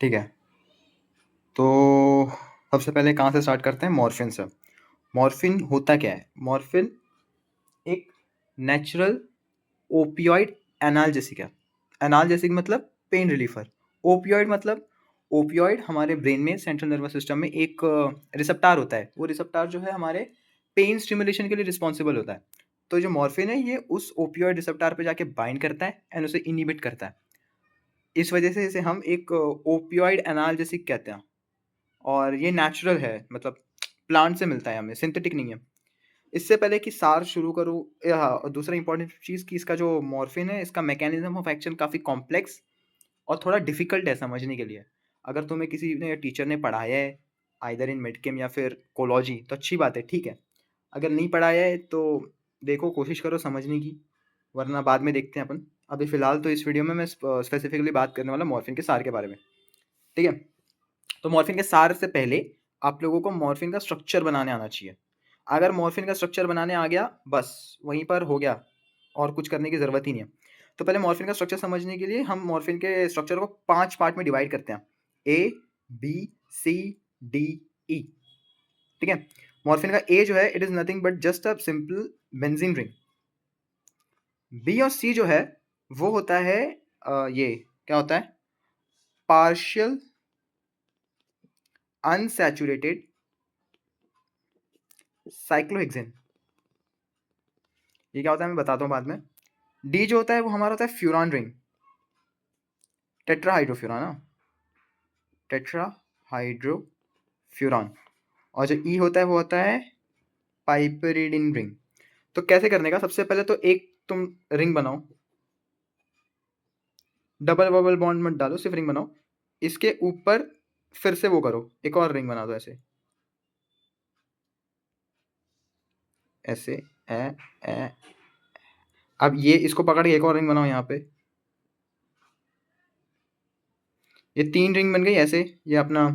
ठीक है। तो सबसे पहले कहाँ से स्टार्ट करते हैं? मॉर्फिन से। मॉर्फिन होता क्या है? मॉर्फिन एक नेचुरल ओपियोइड एनाल्जेसिक है। एनाल्जेसिक मतलब पेन रिलीफर। ओपियोइड मतलब ओपियोइड हमारे ब्रेन में सेंट्रल नर्वस सिस्टम में एक रिसेप्टार होता है। वो रिसेप्टार जो है हमारे पेन स्टिमुलेशन के लिए रिस्पॉन्सिबल होता है। तो जो मॉर्फिन है ये उस ओपियोइड रिसेप्टार पे जाके बाइंड करता है एंड उसे इनिबिट करता है। इस वजह से इसे हम एक ओपियोइड एनाल्जेसिक कहते हैं। और ये नेचुरल है, मतलब प्लांट से मिलता है, हमें सिंथेटिक नहीं है। इससे पहले कि सार शुरू करूँ, हाँ, दूसरा इंपॉर्टेंट चीज़ कि इसका जो मॉर्फिन है इसका मैकेनिज्म ऑफ एक्शन काफ़ी कॉम्प्लेक्स और थोड़ा डिफिकल्ट है समझने के लिए। अगर तुम्हें किसी ने टीचर ने पढ़ाया है आइदर इन मेडकेम या फिर कोलॉजी तो अच्छी बात है, ठीक है। अगर नहीं पढ़ाया है तो देखो, कोशिश करो समझने की, वरना बाद में देखते हैं अपन। अभी फ़िलहाल तो इस वीडियो में मैं स्पेसिफिकली बात करने वाला मॉर्फिन के सार के बारे में, ठीक है। तो मॉर्फिन के सार से पहले आप लोगों को मॉर्फिन का स्ट्रक्चर बनाने आना चाहिए। अगर मॉर्फिन का स्ट्रक्चर बनाने आ गया, बस वहीं पर हो गया, और कुछ करने की ज़रूरत ही नहीं है। तो पहले मॉर्फिन का स्ट्रक्चर समझने के लिए हम मॉर्फिन के स्ट्रक्चर को 5 पार्ट में डिवाइड करते हैं, ए, बी, सी, डी, ई, ठीक है। मॉर्फिन का ए जो है, it is nothing but just a simple benzene ring. B और सी जो है वो होता है ये क्या होता है? Partial unsaturated cyclohexane. ये क्या होता है मैं बताता हूँ बाद में। डी जो होता है वो हमारा होता है फ्यूरान रिंग, टेट्राहाइड्रोफ्यूरान, हाँ, टेट्राहाइड्रोफ्यूरान। और जो ई होता है वो होता है पाइपरिडिन रिंग। तो कैसे करने का? सबसे पहले तो एक तुम रिंग बनाओ, डबल बबल बॉन्ड मत डालो, सिर्फ रिंग बनाओ। इसके ऊपर फिर से वो करो, एक और रिंग बना दो ऐसे ऐसे ए, ए। अब ये इसको पकड़ के एक और रिंग बनाओ यहाँ पे। ये 3 रिंग बन गई ऐसे। ये अपना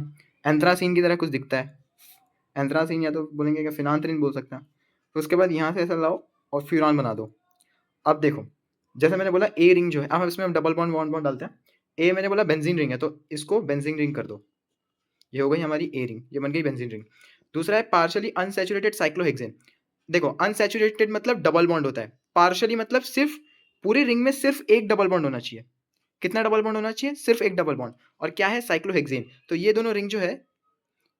एंथ्रासीन की तरह कुछ दिखता है। एंथ्रासीन या तो बोलेंगे कि फिनांथ्रिन बोल सकते हैं। तो उसके बाद यहाँ से ऐसा लाओ और फ्यूरान बना दो। अब देखो, जैसे मैंने बोला ए रिंग जो है, अब इसमें हम डबल बॉन्ड बॉन्ड बॉन्ड डालते हैं। ए मैंने बोला बेंजीन रिंग है, तो इसको बेंजीन रिंग कर दो। ये हो गई हमारी ए रिंग, ये बन गई बेंजीन रिंग। दूसरा है पार्शियली अनसैचुरेटेड साइक्लोहेक्सेन। देखो, अनसैचुरेटेड मतलब डबल बॉन्ड होता है, पार्शियली मतलब सिर्फ पूरी रिंग में सिर्फ एक डबल बॉन्ड होना चाहिए। कितना डबल बॉन्ड होना चाहिए? सिर्फ एक डबल बॉन्ड। और क्या है? साइक्लोहेक्सेन। तो ये दोनों रिंग जो है,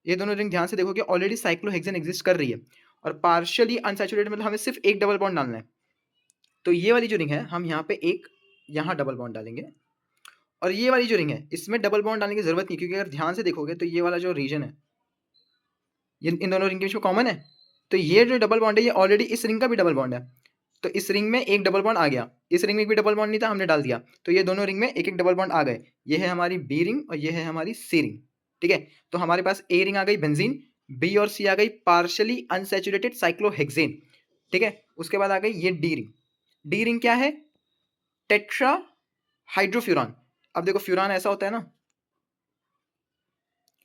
ये दोनों रिंग ध्यान से देखोगे ऑलरेडी साइक्लोहेक्सेन एग्जिस्ट कर रही है। और पार्शियली अनसैचुरेटेड मतलब हमें सिर्फ एक डबल बॉन्ड डालना है। तो ये वाली जो रिंग है, हम यहाँ पे एक यहाँ डबल बॉन्ड डालेंगे। और ये वाली जो रिंग है इसमें डबल बॉन्ड डालने की जरूरत नहीं, क्योंकि अगर ध्यान से देखोगे तो ये वाला जो रीजन है ये इन दोनों रिंग के बीच में कॉमन है। तो ये जो डबल बॉन्ड है ये ऑलरेडी इस रिंग का भी डबल बॉन्ड है। तो इस रिंग में एक डबल बॉन्ड आ गया, इस रिंग में भी डबल बॉन्ड नहीं था, हमने डाल दिया। तो ये दोनों रिंग में एक एक डबल बॉन्ड आ गए। ये है हमारी बी रिंग और ये है हमारी सी रिंग, ठीक है। तो हमारे पास ए रिंग आ गई बेंजीन, बी और सी आ गई पार्शियली अनसैचुरेटेड साइक्लोहेक्सेन, ठीक है। उसके बाद आ गई ये डी रिंग। डी रिंग क्या है? टेट्रा हाइड्रोफ्यूरान। अब देखो, फ्यूरान ऐसा होता है ना,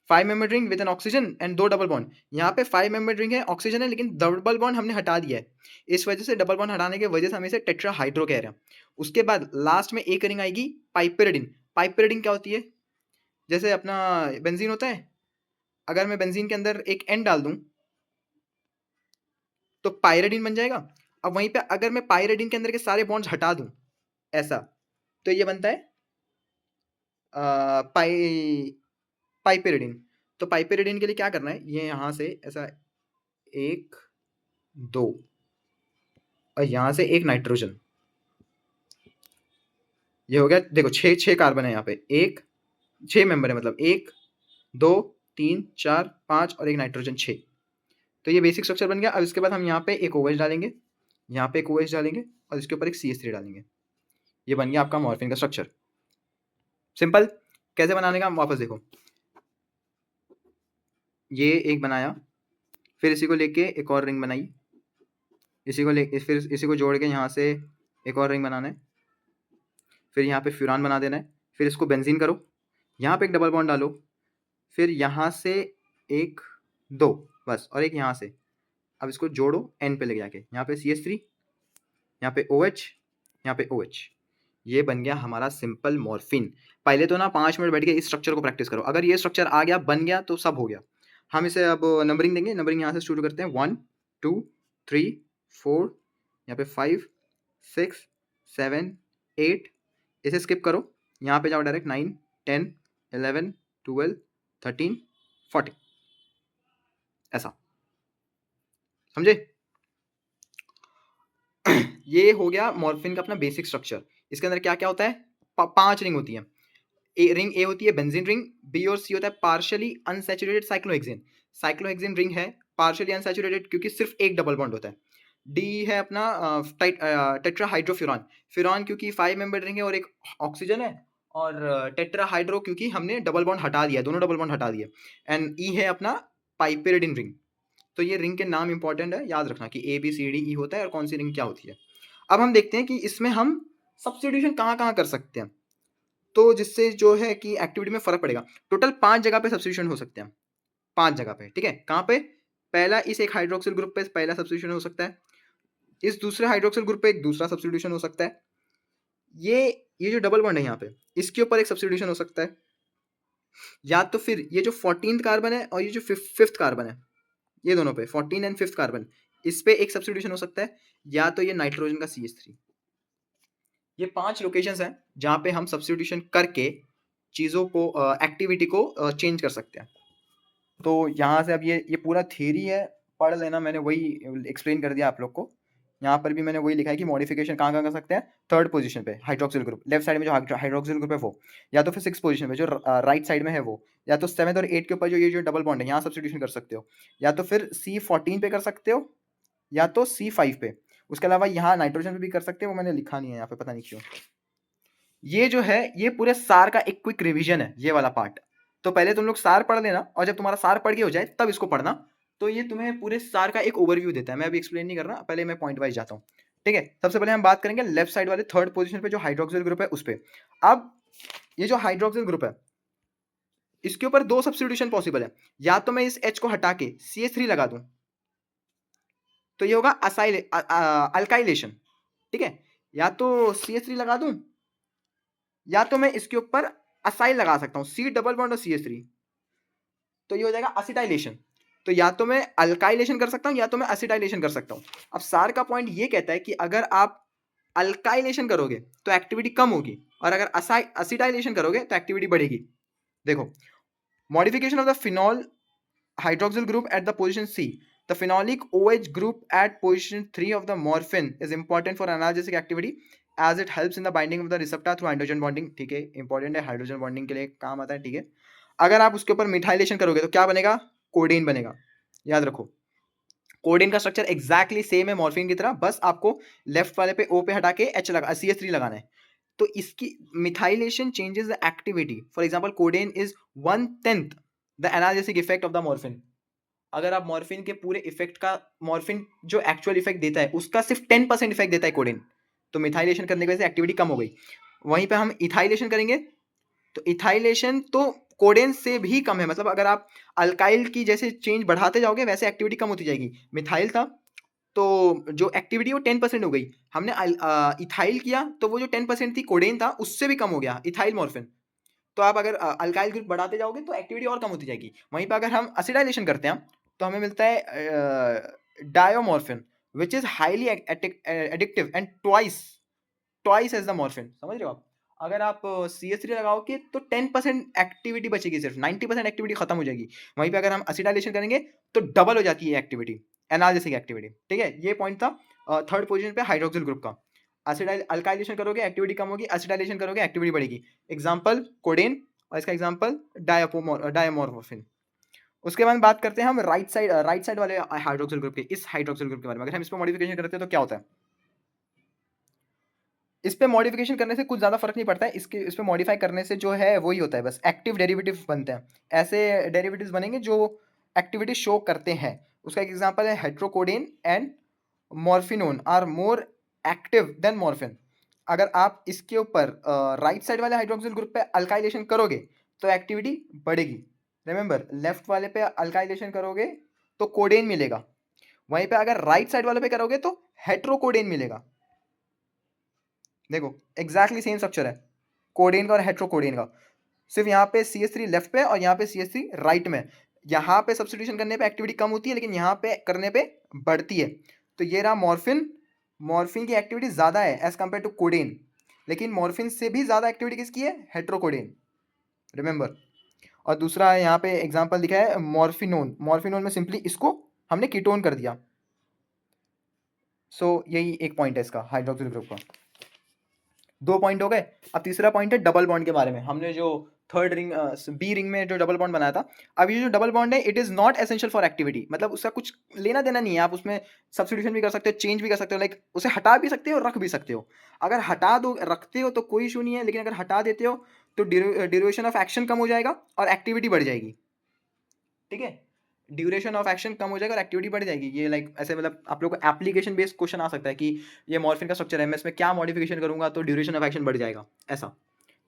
5 member ring with N oxygen and 2 double bond. यहाँ पे 5 मेंबर रिंग है, ऑक्सीजन है, लेकिन डबल बॉन्ड हमने हटा दिया है। इस वजह से डबल बॉन्ड हटाने की वजह से हम इसे टेट्राहाइड्रो कह रहे हैं। उसके बाद लास्ट में एक रिंग आएगी पाइपेरिडिन। पाइपेरिडिन क्या होती है? जैसे अपना बेंजीन होता है, अगर मैं बेंजीन के अंदर एक एन डाल दूं तो पायरिडिन बन जाएगा। अब वहीं पे अगर मैं पायरिडिन के अंदर के सारे बॉन्ड्स हटा दूं ऐसा, तो ये बनता है पाई पाइपेरिडिन। तो पाइपेरिडिन के लिए क्या करना है? ये यहाँ से ऐसा 1 2 और यहाँ से एक नाइट्रोजन। ये हो गया। देखो, 6 कार्बन है यहाँ पे, 6 मेंबर है, मतलब 1 2 3 4 5 और एक नाइट्रोजन 6। तो ये बेसिक स्ट्रक्चर बन गया। अब इसके बाद हम यहाँ पे एक OH डालेंगे, यहाँ पे एक OH डालेंगे और इसके ऊपर एक CH3 डालेंगे। ये बन गया आपका मॉर्फिन का स्ट्रक्चर। सिंपल। कैसे बनाने का वापस देखो, ये एक बनाया, फिर इसी को लेके एक और रिंग बनाई, इसी को ले फिर इसी को जोड़ के यहाँ से एक और रिंग बनाना है, फिर यहाँ पे फ्यूरान बना देना है, फिर इसको बेंजीन करो, यहाँ पे एक डबल बॉन्ड डालो, फिर यहाँ से एक 2 बस, और एक यहाँ से। अब इसको जोड़ो एन पे ले जाके, यहाँ पे CH3, यहाँ पे OH, यहाँ पे OH। ये बन गया हमारा सिंपल मॉर्फिन। पहले तो ना 5 मिनट बैठ के इस स्ट्रक्चर को प्रैक्टिस करो। अगर ये स्ट्रक्चर आ गया, बन गया तो सब हो गया। हम इसे अब नंबरिंग देंगे। नंबरिंग यहाँ से शुरू करते हैं 1 2 3 4, यहाँ पे 5 6 7 8। इसे स्किप करो, यहाँ पे जाओ डायरेक्ट 9 10 11 12 13 14। ऐसा समझे? ये हो गया मॉर्फिन का अपना बेसिक स्ट्रक्चर। इसके अंदर क्या क्या होता है? 5 रिंग होती है। रिंग ए होती है बेंजीन रिंग, बी और सी होता है partially unsaturated cyclohexane. Cyclohexane ring है पार्शियली अनसैचुरेटेड क्योंकि सिर्फ एक डबल बॉन्ड होता है। डी है अपना टेट्राहाइड्रोफ्यूरॉन। फ्यूरॉन क्योंकि 5 मेंबर रिंग है और एक ऑक्सीजन है, और टेट्राहाइड्रो क्योंकि हमने डबल बॉन्ड हटा दिया, दोनों डबल बॉन्ड हटा दिए। एंड ई है अपना पाइपेरिडिन रिंग। तो ये रिंग के नाम इंपॉर्टेंट है, याद रखना कि A B C D E होता है और कौन सी रिंग क्या होती है। अब हम देखते हैं कि इसमें हम सब्स्टिट्यूशन कहाँ कहाँ कर सकते हैं, तो जिससे जो है कि एक्टिविटी में फर्क पड़ेगा। टोटल 5 जगह पे सब्स्टिट्यूशन हो सकते हैं, 5 जगह पे, ठीक है। कहाँ पे? पहला इस एक हाइड्रोक्सिल ग्रुप पे पहला सब्स्टिट्यूशन हो सकता है, इस दूसरे हाइड्रोक्सिल ग्रुप पे एक दूसरा सब्स्टिट्यूशन हो सकता है, ये जो डबल बॉन्ड है यहाँ पे इसके ऊपर एक सब्स्टिट्यूशन हो सकता है, या तो फिर ये जो 14th कार्बन है और ये जो 5th कार्बन है, ये दोनों पे 14 एंड 5th कार्बन, इस पे एक सब्स्टिट्यूशन हो सकता है, या तो ये नाइट्रोजन का CH3। ये 5 लोकेशंस हैं जहाँ पे हम सब्स्टिट्यूशन करके चीज़ों को एक्टिविटी को चेंज कर सकते हैं। तो यहाँ से अब ये पूरा थियरी है, पढ़ लेना। मैंने वही एक्सप्लेन कर दिया आप लोग को। यहाँ पर भी मैंने वही लिखा है कि मॉडिफिकेशन कहाँ कहाँ कर सकते हैं। 3rd पोजीशन पे हाइड्रोक्सिल ग्रुप, लेफ्ट साइड में जो हाइड्रोक्सिल ग्रुप है वो, या तो फिर 6th पोजीशन पे जो राइट साइड में है वो, या तो 7th और 8th के ऊपर जो ये जो डबल बॉन्ड है यहाँ सब्स्टिट्यूशन कर सकते हो, या तो फिर C14 पे कर सकते हो, या तो C5 पे। उसके अलावा यहाँ नाइट्रोजन पे भी कर सकते हो, वो मैंने लिखा नहीं है यहाँ पे, पता नहीं क्यों। ये जो है ये पूरे सार का एक क्विक रिवीजन है, ये वाला पार्ट। तो पहले तुम लोग सार पढ़ लेना, और जब तुम्हारा सार पढ़ के हो जाए तब इसको पढ़ना। तो ये तुम्हें पूरे सार का एक ओवरव्यू देता है। मैं अभी एक्सप्लेन नहीं कर रहा, पहले मैं पॉइंट वाइज जाता हूँ, ठीक है। सबसे पहले हम बात करेंगे लेफ्ट साइड वाले 3rd पोजीशन पे जो हाइड्रोक्सिल ग्रुप है उस पे। अब ये जो हाइड्रोक्सिल ग्रुप है इसके ऊपर 2 सब्स्टिट्यूशन पॉसिबल है। या तो मैं इस H को हटा के CH3 लगा दूं, तो ये होगा अल्काइलेशन, ठीक है। या तो CH3 लगा दूं, या तो मैं इसके ऊपर असाइल लगा सकता हूँ, C डबल बॉन्ड और CH3, तो ये हो जाएगा असिटाइलेशन। तो या तो मैं अल्काइलेशन कर सकता हूँ, या तो मैं असिटाइलेशन कर सकता हूँ। अब सार का पॉइंट ये कहता है कि अगर आप अल्काइलेशन करोगे तो एक्टिविटी कम होगी, और अगर असिटाइलेशन करोगे तो एक्टिविटी बढ़ेगी। देखो, modification of the phenol hydroxyl group at the position C. The phenolic OH group at position 3 of the morphine is important for analgesic activity as it helps in the binding of the receptor through hydrogen bonding. ठीक है, important है, hydrogen bonding के लिए काम आता है, ठीक है। अगर आप उसके ऊपर मिथाइलेशन करोगे तो क्या बनेगा? कोडेन बनेगा। याद रखो, कोडेन का स्ट्रक्चर एग्जैक्टली सेम है मॉर्फिन की तरह, बस आपको लेफ्ट वाले पे O पे हटा के H लगा CH3 लगाना है। तो इसकी methylation changes the activity. For example codeine is 1/10 the analgesic effect of the morphine. अगर आप मॉर्फिन के पूरे इफेक्ट का, मॉर्फिन जो एक्चुअल इफेक्ट देता है उसका सिर्फ 10% इफेक्ट देता है कोडेन, तो मिथाइलेशन करने की वजह से एक्टिविटी कम हो गई। वहीं पे हम इथाइलेशन करेंगे तो इथाइलेशन तो कोडेन से भी कम है, मतलब अगर आप अल्काइल की जैसे चेंज बढ़ाते जाओगे वैसे एक्टिविटी कम होती जाएगी। मिथाइल था तो जो एक्टिविटी वो 10% हो गई, हमने इथाइल किया तो वो जो 10% थी कोडेन था उससे भी कम हो गया इथाइल मॉर्फिन। तो आप अगर अल्काइल ग्रुप बढ़ाते जाओगे तो एक्टिविटी और कम होती जाएगी। वहीं पर अगर हम असिटाइलेशन करते हैं तो हमें मिलता है diamorphine which is highly addictive and twice as the morphine. समझ रहे हो आप? अगर आप CH3 लगाओगे तो 10% एक्टिविटी बचेगी, सिर्फ 90% एक्टिविटी खत्म हो जाएगी। वहीं पे अगर हम असिटाइलेशन करेंगे तो डबल हो जाती है एक्टिविटी, एनालिसिक एक्टिविटी, ठीक है। ये पॉइंट था 3rd पोजीशन पे हाइड्रोक्सिल ग्रुप का। अल्काइलेशन करोगे एक्टिविटी कम होगी, असिटाइलेशन करोगे एक्टिविटी बढ़ेगी। एग्जाम्पल कोडेन, और इसका एग्जाम्पल डायमोर्फिन। उसके बाद बात करते हैं हम राइट साइड वाले हाइड्रोक्सिल ग्रुप के, इस हाइड्रोक्सिल ग्रुप के बारे में। अगर हम इस पर मॉडिफिकेशन करते हैं तो क्या होता है? इस पे मॉडिफिकेशन करने से कुछ ज़्यादा फर्क नहीं पड़ता है, इस पे मॉडिफाई करने से जो है वही होता है, बस एक्टिव डेरिवेटिव बनते हैं। ऐसे डेरिवेटिव्स बनेंगे जो एक्टिविटी शो करते हैं। उसका एक एग्जांपल है heterocodeine and morphinone are more active than morphine. अगर आप इसके ऊपर राइट साइड वाले हाइड्रोक्सिल ग्रुप पे अल्काइलेशन करोगे तो एक्टिविटी बढ़ेगी। रिमेंबर, लेफ्ट वाले पे अल्काइलेशन करोगे तो कोडेन मिलेगा, वहीं पे अगर राइट साइड वाले पे करोगे तो हेट्रोकोडेन मिलेगा। देखो एग्जैक्टली सेम स्ट्रक्चर है कोडेन का और हेट्रोकोडेन का, सिर्फ यहाँ पे CH3 लेफ्ट पे और यहाँ पे CH3 राइट में। यहाँ पे सब्स्टिट्यूशन करने पे एक्टिविटी कम होती है, लेकिन यहाँ पे करने पे बढ़ती है। तो ये रहा मॉर्फिन, मॉर्फिन की एक्टिविटी ज़्यादा है एज कम्पेयर टू कोडेन, लेकिन मॉर्फिन से भी ज़्यादा एक्टिविटी किसकी है, हेट्रोकोडेन, रिमेंबर। और दूसरा यहाँ पे एग्जांपल दिखा है मॉर्फिनोन, मॉर्फिनोन में सिंपली इसको हमने कीटोन कर दिया। सो यही एक पॉइंट है इसका हाइड्रोक्सिल ग्रुप का। 2 पॉइंट हो गए। अब तीसरा पॉइंट है डबल बॉन्ड के बारे में। हमने जो थर्ड रिंग बी रिंग में जो डबल बॉन्ड बनाया था, अब ये जो डबल बॉन्ड है it is not essential for activity, मतलब उसका कुछ लेना देना नहीं है। आप उसमें सब्स्टिट्यूशन भी कर सकते हो, चेंज भी कर सकते हो, लाइक उसे हटा भी सकते हो, रख भी सकते हो। अगर हटा दो, रखते हो तो कोई इशू नहीं है, लेकिन अगर हटा देते हो तो ड्यूरेशन ऑफ एक्शन कम हो जाएगा और एक्टिविटी बढ़ जाएगी। ठीक है, ड्यूरेशन ऑफ एक्शन कम हो जाएगा और एक्टिविटी बढ़ जाएगी। ये लाइक ऐसे मतलब आप लोग को एप्लीकेशन बेस्ड क्वेश्चन आ सकता है कि ये मॉर्फिन का स्ट्रक्चर है, मैं इसमें क्या मॉडिफिकेशन करूंगा तो ड्यूरेशन ऑफ एक्शन बढ़ जाएगा, ऐसा।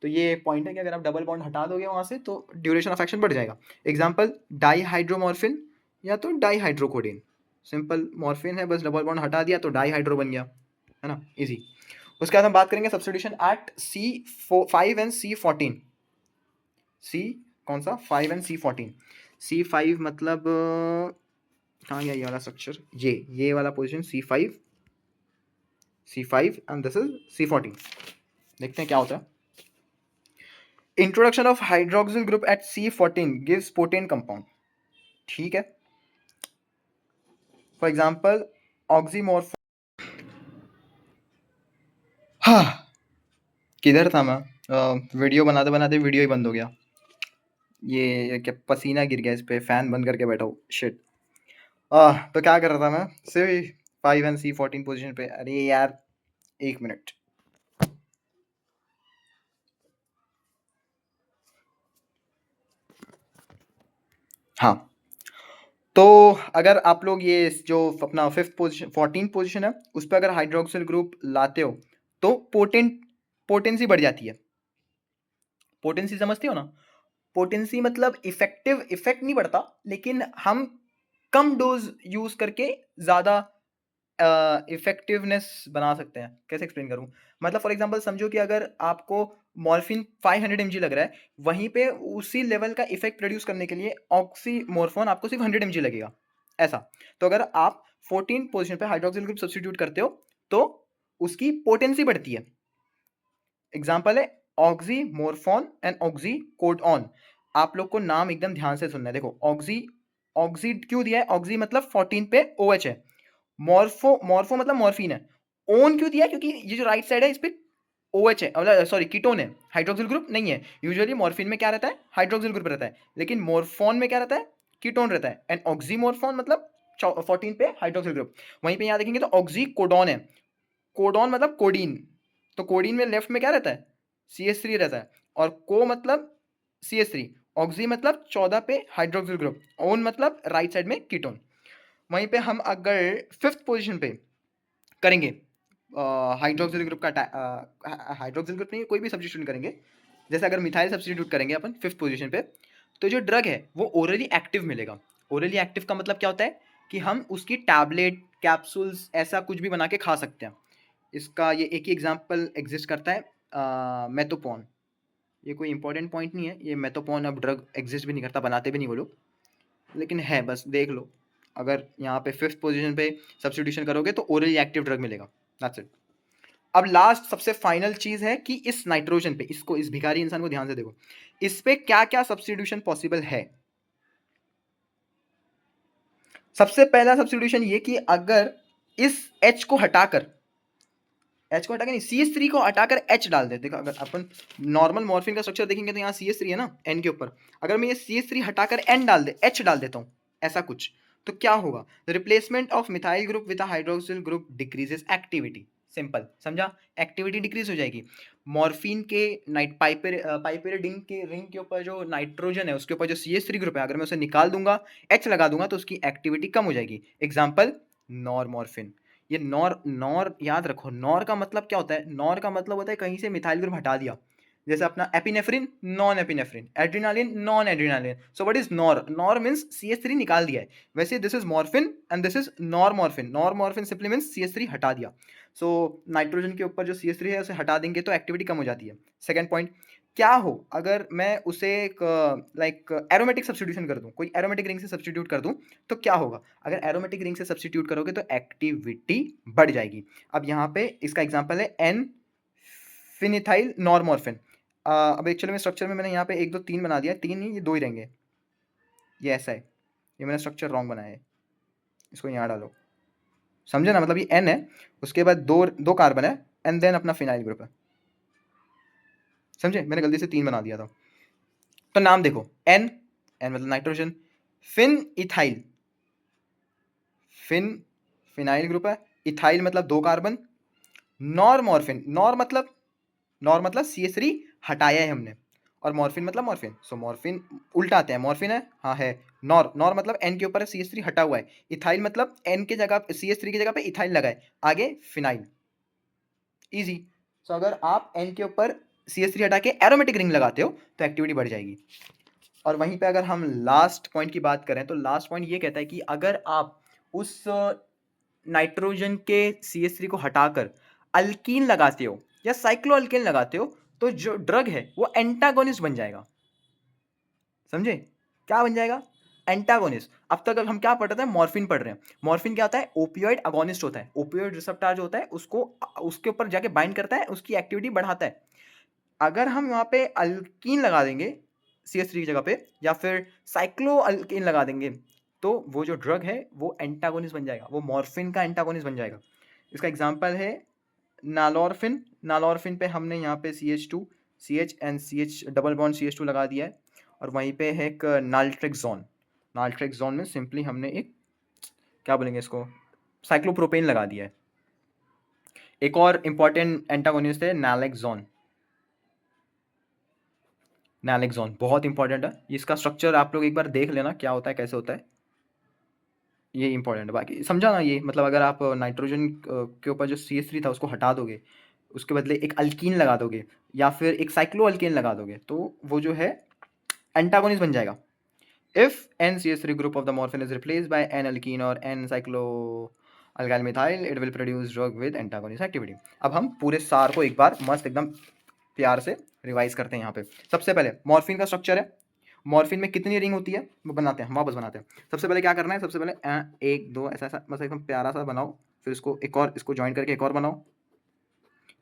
तो ये पॉइंट है कि अगर आप डबल बॉन्ड हटा दोगे वहाँ से तो ड्यूरेशन ऑफ एक्शन बढ़ जाएगा। एग्जाम्पल डाईहाइड्रोमॉर्फिन या तो डाईहाइड्रोकोडेन, सिंपल मॉर्फिन है, बस डबल बॉन्ड हटा दिया तो डाईहाइड्रो बन गया, है ना, इजी। उसके बाद हम बात करेंगे substitution eight C5 and C14। सी कौन सा, 5 एंड C14। C5 मतलब कहाँ गया ये वाला स्ट्रक्चर, ये वाला position C5 and this is C14। देखते हैं क्या होता है। Introduction of hydroxyl group at C14 gives potent compound. ठीक है, फॉर एग्जांपल ऑक्सीमोर्फ। हाँ, किधर था मैं, वीडियो बनाते बनाते वीडियो ही बंद हो गया। ये क्या पसीना गिर गया इस पे, फैन बंद करके बैठा हूँ, शिट। तो क्या कर रहा था मैं, सिर्फ 5 एंड C14 पोजीशन पे। अरे यार 1 मिनट। हाँ, तो अगर आप लोग ये जो अपना 5th पोजीशन 14th पोजीशन है उस पर अगर हाइड्रोक्सिल ग्रुप लाते हो तो पोटेंसी बढ़ जाती है। पोटेंसी समझते हो ना, पोटेंसी मतलब इफेक्टिव इफेक्ट नहीं बढ़ता, लेकिन हम कम डोज यूज करके ज्यादा इफेक्टिवनेस बना सकते हैं। कैसे एक्सप्लेन करूं, मतलब फॉर एग्जांपल समझो कि अगर आपको मॉर्फिन 500 mg लग रहा है, वहीं पे उसी लेवल का इफेक्ट प्रोड्यूस करने के लिए ऑक्सीमोर्फोन आपको सिर्फ 100 mg लगेगा, ऐसा। तो अगर आप 14 पोजीशन पे हाइड्रोक्सिल ग्रुप सब्स्टिट्यूट करते हो तो उसकी पोटेंसी बढ़ती है। एग्जाम्पल है ऑक्सीमोर्फोन एंड ऑक्सीकोडॉन। आप लोग को नाम एकदम ध्यान से सुनना है। देखो ऑक्सी क्यों दिया है, ऑक्सी मतलब 14 पे OH है, मॉर्फो मतलब मॉर्फिन है, ओन क्यों दिया, क्योंकि ये जो राइट साइड है इस पे OH है, मतलब सॉरी कीटोन है, हाइड्रोक्सिल ग्रुप नहीं है। यूजुअली मॉर्फिन में क्या रहता है, हाइड्रोक्सिल ग्रुप रहता है, लेकिन मॉर्फोन में क्या रहता है, कीटोन रहता है। एंड ऑक्सीमोर्फोन मतलब 14 पे हाइड्रोक्सिल ग्रुप। वहीं पे यहाँ देखेंगे तो ऑक्सीकोडॉन है, कोडॉन मतलब कोडीन, तो कोडीन में लेफ्ट में क्या रहता है, CH3 रहता है, और को मतलब CH3, ऑक्सी मतलब 14 पे हाइड्रोक्सिल ग्रुप, ओन मतलब राइट साइड में कीटोन। वहीं पे हम अगर 5th पोजीशन पे करेंगे हाइड्रोक्सिल ग्रुप का हाइड्रोक्सिल ग्रुप नहीं, कोई भी सब्स्टिट्यूट करेंगे, जैसे अगर मिथाइल सब्स्टिट्यूट करेंगे अपन 5th पोजीशन पे, तो जो ड्रग है वो ओरली एक्टिव मिलेगा। ओरली एक्टिव का मतलब क्या होता है कि हम उसकी टैबलेट कैप्सूल्स ऐसा कुछ भी बना के खा सकते हैं। इसका ये एक ही एग्जांपल एग्जिस्ट करता है मेथोपोन। ये कोई इंपॉर्टेंट पॉइंट नहीं है, ये मेथोपोन अब ड्रग एग्जिस्ट भी नहीं करता, बनाते भी नहीं वो लोग, लेकिन है, बस देख लो। अगर यहाँ पे 5th पोजीशन पे सब्स्टिट्यूशन करोगे तो ओरली एक्टिव ड्रग मिलेगा, दैट्स इट। अब लास्ट सबसे फाइनल चीज है कि इस नाइट्रोजन पे, इसको, इस भिखारी इंसान को ध्यान से देखो, इस पे क्या क्या सब्स्टिट्यूशन पॉसिबल है। सबसे पहला सब्स्टिट्यूशन ये कि अगर इस H को हटाकर, नहीं, CH3 को हटाकर H डाल दे। देखो अगर अपन नॉर्मल मॉर्फिन का स्ट्रक्चर देखेंगे तो यहाँ CH3 है ना N के ऊपर, अगर मैं ये CH3 हटाकर N डाल दे, H डाल देता हूँ, ऐसा कुछ, तो क्या होगा, the replacement of methyl group with hydroxyl group decreases activity. Simple समझा, एक्टिविटी डिक्रीज हो जाएगी। मॉर्फिन के पाइपेरिडिन के रिंग के ऊपर जो नाइट्रोजन है उसके ऊपर जो CH3 ग्रुप है, अगर मैं उसे निकाल दूंगा, H लगा दूंगा, तो उसकी एक्टिविटी कम हो जाएगी। एग्जाम्पल नॉरमॉर्फिन। ये नॉर नॉर याद रखो, नॉर का मतलब क्या होता है, नॉर का मतलब होता है कहीं से मिथाइल ग्रुप हटा दिया, जैसे अपना epinephrine, non epinephrine, adrenaline, non adrenaline. So what is nor? Nor means CH3 निकाल दिया है. वैसे this is morphine and this is normorphine. Normorphine simply means CH3 हटा दिया. सो नाइट्रोजन के ऊपर जो CH3 है उसे हटा देंगे तो एक्टिविटी कम हो जाती है. सेकंड पॉइंट, क्या हो अगर मैं उसे लाइक एरोमेटिक सब्स्टिट्यूशन कर दूं, कोई एरोमेटिक रिंग से सब्स्टिट्यूट कर दूं, तो क्या होगा? अगर एरोमेटिक रिंग से सब्स्टिट्यूट करोगे तो एक्टिविटी बढ़ जाएगी. अब यहाँ पे इसका एग्जांपल है एन फिनिथाइल नॉरमॉर्फिन. अब एक्चुअली में स्ट्रक्चर में मैंने यहाँ पे 1 2 3 बना दिया. 3 नहीं, ये 2 ही रहेंगे. ये ऐसा है. ये मैंने स्ट्रक्चर रॉन्ग बनाया है. इसको यहाँ डालो. समझे ना? मतलब ये एन है, उसके बाद दो कार्बन है एंड देन अपना फिनाइल ग्रुप है. समझे? मैंने गलती से 3 बना दिया था. तो नाम देखो, एन, एन मतलब nitrogen. Phen ethyl, phen phenyl group है. इथाइल मतलब 2 कार्बन. नॉरमॉर्फिन, नॉर मतलब CH3 हटाया है हमने, और मॉर्फिन मतलब मॉर्फिन. सो मॉर्फिन उल्टा आते हैं. मॉर्फिन है, हाँ है. नॉर मतलब एन के ऊपर CH3 हटा हुआ है. इथाइल मतलब एन के जगह CH3 की जगह पे इथाइल लगा है. आगे फिनाइल. इजी. सो अगर आप एन के ऊपर CH3 हटा के एरोमेटिक रिंग लगाते हो तो एक्टिविटी बढ़ जाएगी. और वहीं पे अगर हम लास्ट पॉइंट की बात करें तो लास्ट पॉइंट ये कहता है कि अगर आप उस नाइट्रोजन के CH3 को हटाकर अल्कीन लगाते हो या साइक्लो अल्केन लगाते हो तो जो ड्रग है वो एंटागोनिस्ट बन जाएगा. समझे? क्या बन जाएगा? एंटागोनिस्ट. अब तक हम क्या पढ़ रहे थे? मॉर्फिन पढ़ रहे हैं. मॉर्फिन क्या होता है? ओपियोइड अगोनिस्ट होता है. ओपियोइड रिसेप्टर जो होता है उसको उसके ऊपर जाके बाइंड करता है, उसकी एक्टिविटी बढ़ाता है. अगर हम यहाँ पे अल्कीन लगा देंगे CH3 की जगह पे, या फिर साइक्लो अल्कीन लगा देंगे, तो वो जो ड्रग है वो एंटागोनिस्ट बन जाएगा. वो मॉर्फिन का एंटागोनिस्ट बन जाएगा. इसका एग्जांपल है नालोरफिन. नालोरफिन पे हमने यहाँ पे CH2 CH and CH double bond CH2 लगा दिया है. और वहीं पे है एक नाल्ट्रेक्सोन. नाल्ट्रेक्सोन में सिंपली हमने एक, क्या बोलेंगे इसको, साइक्लोप्रोपेन लगा दिया है. एक और इंपॉर्टेंट एंटागोनिस्ट है नैलेक्सोन. नैलेक्सोन बहुत इंपॉर्टेंट है. इसका स्ट्रक्चर आप लोग एक बार देख लेना क्या होता है, कैसे होता है. ये इंपॉर्टेंट है. बाकी समझा ना? ये मतलब अगर आप नाइट्रोजन के ऊपर जो CH3 था उसको हटा दोगे, उसके बदले एक अल्कीन लगा दोगे या फिर एक साइक्लो अल्केन लगा दोगे, तो वो जो है एंटागोनिस्ट बन जाएगा. If NCH3 group of the morphine is replaced by N alkene or N cyclo alkyl methyl, it will produce drug with antagonist activity. अब हम पूरे सार को एक बार मस्त एकदम प्यार से रिवाइज करते हैं. यहाँ पे सबसे पहले मॉर्फिन का स्ट्रक्चर है. मॉर्फिन में कितनी रिंग होती है वो बनाते हैं, वापस बनाते हैं. सबसे पहले क्या करना है? सबसे पहले 1 2 ऐसा ऐसा बस एकदम प्यारा सा बनाओ. फिर इसको एक और, इसको ज्वाइन करके एक और बनाओ.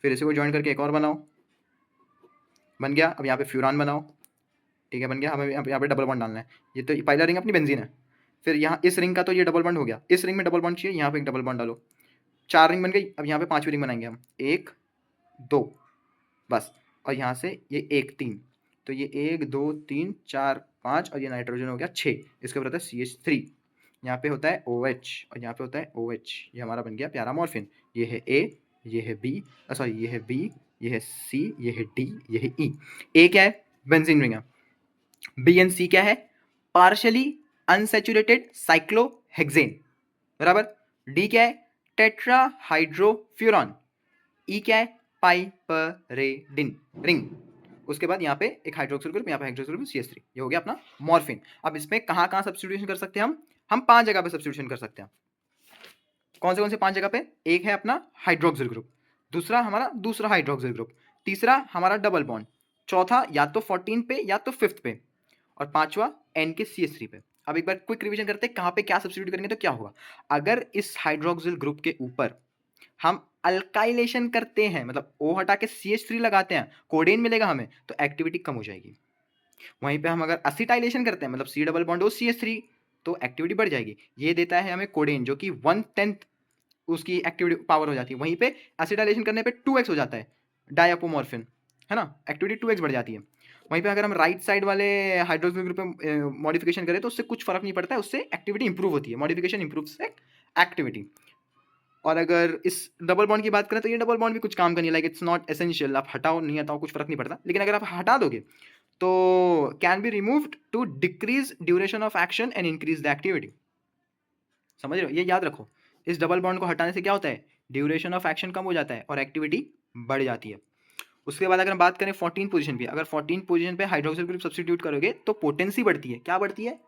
फिर इसी को ज्वाइन करके एक और बनाओ. बन गया. अब यहाँ पे फ्यूरान बनाओ. ठीक है, बन गया. हमें यहाँ पे डबल बॉन्ड डालना है. ये तो पहला रिंग अपनी बेंजीन है. फिर यहाँ इस रिंग का तो ये डबल बॉन्ड हो गया. इस रिंग में डबल बॉन्ड चाहिए, यहाँ पे एक डबल बॉन्ड डालो. 4 रिंग बन गई. अब यहाँ पे 5वीं रिंग बनाएंगे हम. 1 2 बस. और यहाँ से ये 1 3. तो ये 1 2 3 4 5 और ये नाइट्रोजन हो गया 6. इसके ऊपर होता है CH3. यहाँ पे होता है OH और यहाँ पे होता है OH. ये हमारा बन गया प्यारा मॉर्फिन. ये है A, ये है B, सॉरी ये है B, ये है C, ये है D, ये है E. A क्या है? बेंजीन रिंग है. B एंड C क्या है? Partially unsaturated cyclohexane. बराबर. D क्या है? टेट्राहाइड्रोफ्यूरॉन. E क्या है? पाइपरेडिन रिंग. उसके बाद यहाँ पे एक हाइड्रोक्सिल ग्रुप, यहाँ पे हाइड्रोक्सिल ग्रुप CH3. ये हो गया अपना मॉर्फिन. अब इसमें कहाँ कहाँ सब्स्टिट्यूशन कर सकते हैं हम 5 जगह पे सब्स्टिट्यूशन कर सकते हैं. कौन से 5 जगह पे? एक है अपना हाइड्रोक्सिल ग्रुप, दूसरा हमारा दूसरा हाइड्रोक्सिल ग्रुप, तीसरा हमारा डबल बॉन्ड, चौथा या तो 14 पे या तो 5th पे, और पांचवा N के CH3 पे. अब एक बार क्विक रिवीजन करते हैं कहाँ पे क्या सब्स्टिट्यूट करेंगे तो क्या होगा. अगर इस हाइड्रोक्सिल ग्रुप के ऊपर हम अल्काइलेशन करते हैं, मतलब O हटा के CH3 लगाते हैं, कोडेन मिलेगा हमें, तो एक्टिविटी कम हो जाएगी. वहीं पे हम अगर असिटाइलेशन करते हैं, मतलब C double bond O CH3, तो एक्टिविटी बढ़ जाएगी. ये देता है हमें कोडेन, जो कि 1/10 उसकी एक्टिविटी पावर हो जाती है. वहीं पे एसिटाइलेशन करने पे 2x हो जाता है डायपोमॉर्फिन, है ना. एक्टिविटी 2x बढ़ जाती है. वहीं पे अगर हम राइट साइड वाले हाइड्रोक्सिल ग्रुप पे मॉडिफिकेशन करें तो उससे कुछ फर्क नहीं पड़ता है, उससे एक्टिविटी इंप्रूव होती है. Modification improves activity. और अगर इस डबल बॉन्ड की बात करें तो ये डबल बॉन्ड भी कुछ काम का नहीं है. Like it's not essential. आप हटाओ नहीं हटाओ कुछ फर्क नहीं पड़ता. लेकिन अगर आप हटा दोगे तो can be removed to decrease duration of action and increase the activity. समझ रहे हो? ये याद रखो. इस डबल बॉन्ड को हटाने से क्या होता है? ड्यूरेशन ऑफ एक्शन कम हो जाता है और एक्टिविटी बढ़ जाती है. उसके बाद अगर हम बात करें 14 पोजीशन पे, अगर 14 पोजीशन पे हाइड्रोक्सिल ग्रुप सब्स्टिट्यूट करोगे तो पोटेंसी बढ़ती है। क्या बढ़ती है?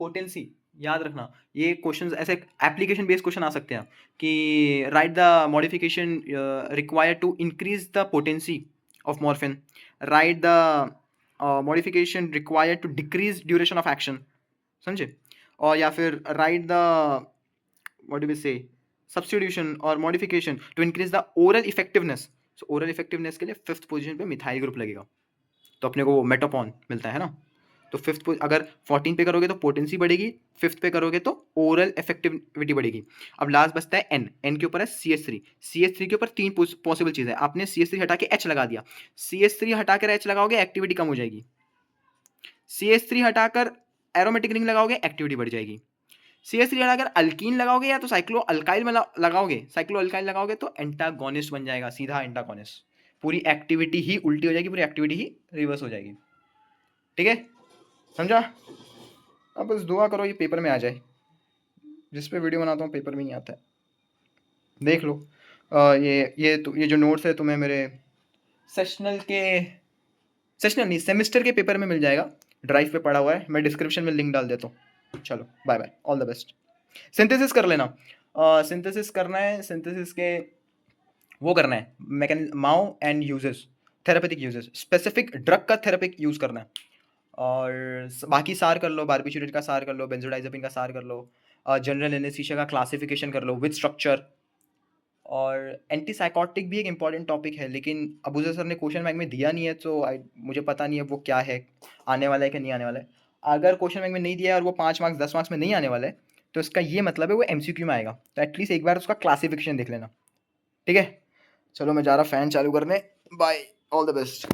पोटेंसी। याद रखना, ये क्वेश्चंस ऐसे एप्लीकेशन बेस्ड क्वेश्चन आ सकते हैं कि write the modification required to increase the potency of morphine, write the modification required to decrease duration of action, समझे? और या फिर write the what do we say substitution और modification to increase the oral effectiveness. So oral effectiveness के लिए fifth position पे methyl group लगेगा, तो अपने को वो मेटापॉन मिलता है ना। तो फिफ्थ अगर 14 पे करोगे तो पोटेंसी बढ़ेगी, फिफ्थ पे करोगे तो ओरल इफेक्टिविटी बढ़ेगी। अब लास्ट बचता है एन, एन के ऊपर है CH3, CH3 के ऊपर तीन पॉसिबल चीज है। आपने CH3 हटा के H लगा दिया, CH3 हटाकर H लगाओगे एक्टिविटी कम हो जाएगी, CH3 हटाकर एरोमेटिक रिंग लगाओगे एक्टिविटी बढ़ जाएगी, CH3 हटाकर अल्कीन लगाओगे या तो साइक्लो अल्काइल में लगाओगे, साइक्लो अल्काइल लगाओगे तो एंटागोनिस्ट बन जाएगा, सीधा एंटागोनिस्ट। पूरी एक्टिविटी ही उल्टी हो जाएगी, पूरी एक्टिविटी ही रिवर्स हो जाएगी। ठीक है, समझा? अब बस दुआ करो ये पेपर में आ जाए। जिस पे वीडियो बनाता हूँ पेपर में नहीं आता है, देख लो। ये जो नोट्स है तुम्हें मेरे सेशनल नहीं सेमेस्टर के पेपर में मिल जाएगा, ड्राइव पे पड़ा हुआ है, मैं डिस्क्रिप्शन में लिंक डाल देता हूँ। चलो bye bye, all the best. Synthesis कर लेना, सिंथेसिस करना है, सिंथेसिस के वो करना है mechanism, Mao and uses, therapeutic uses, specific drug का थेरेपिक यूज करना है। और बाकी सार कर लो, बारबिटूरेट का सार कर लो, बेंजोडाइजेपिन का सार कर लो, जनरल एनेस्थीसिया का क्लासिफिकेशन कर लो विद स्ट्रक्चर। और एंटीसाइकोटिक भी एक इंपॉर्टेंट टॉपिक है, लेकिन अबूजर सर ने क्वेश्चन बैंक में दिया नहीं है, तो मुझे पता नहीं है वो क्या है, आने वाला है कि नहीं आने वाला है। अगर क्वेश्चन बैंक में नहीं दिया है और वो 5 मार्क्स 10 मार्क्स में नहीं आने वाला है, तो इसका ये मतलब है वो MCQ में आएगा, तो एटलीस्ट एक बार उसका क्लासिफिकेशन देख लेना। ठीक है, चलो मैं जा रहा फ़ैन चालू करने, बाय, ऑल द बेस्ट।